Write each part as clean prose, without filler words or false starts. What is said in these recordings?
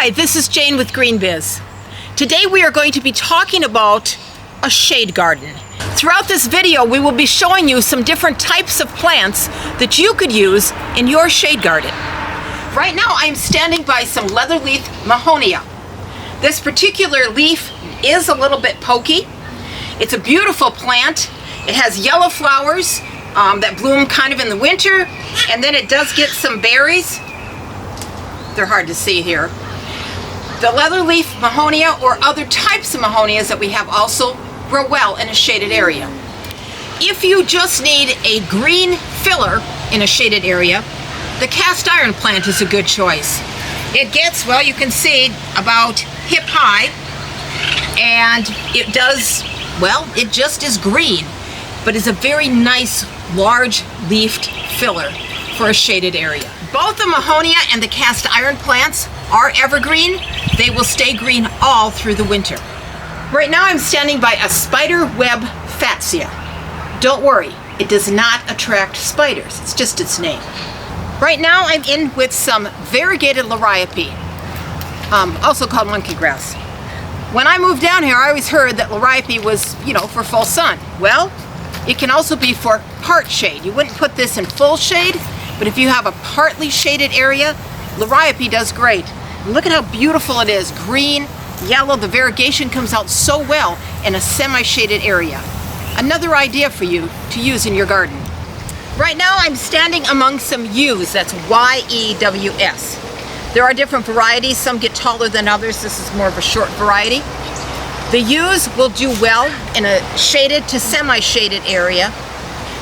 Hi, this is Jane with Green Biz. Today we are going to be talking about a shade garden. Throughout this video we will be showing you some different types of plants that you could use in your shade garden. Right now I'm standing by some Leatherleaf Mahonia. This particular leaf is a little bit pokey. It's a beautiful plant. It has yellow flowers that bloom kind of in the winter, and then it does get some berries. They're hard to see here. The Leatherleaf Mahonia or other types of Mahonias that we have also grow well in a shaded area. If you just need a green filler in a shaded area, the cast iron plant is a good choice. It gets, well, you can see about hip high, and it does, well, it just is green, but is a very nice large leafed filler for a shaded area. Both the Mahonia and the cast iron plants are evergreen. They will stay green all through the winter. Right now I'm standing by a spider web fatsia. Don't worry, it does not attract spiders, it's just its name. Right now I'm in with some variegated lariap, also called monkey grass. When I moved down here I always heard that lariap was, for full sun. Well, it can also be for part shade. You wouldn't put this in full shade, but if you have a partly shaded area, lariap does great. And look at how beautiful it is. Green, yellow, the variegation comes out so well in a semi-shaded area. Another idea for you to use in your garden. Right now I'm standing among some yews, that's Y-E-W-S. There are different varieties, some get taller than others. This is more of a short variety. The yews will do well in a shaded to semi-shaded area.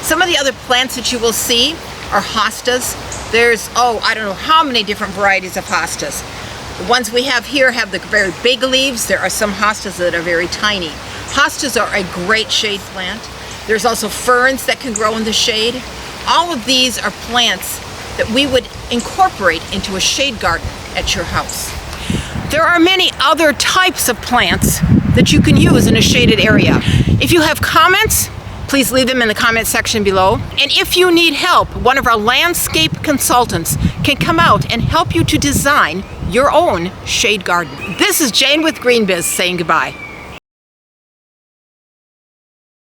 Some of the other plants that you will see are hostas. There's, I don't know how many different varieties of hostas. The ones we have here have the very big leaves. There are some hostas that are very tiny. Hostas are a great shade plant. There's also ferns that can grow in the shade. All of these are plants that we would incorporate into a shade garden at your house. There are many other types of plants that you can use in a shaded area. If you have comments, please leave them in the comment section below. And if you need help, one of our landscape consultants can come out and help you to design your own shade garden. This is Jane with Green Biz saying goodbye.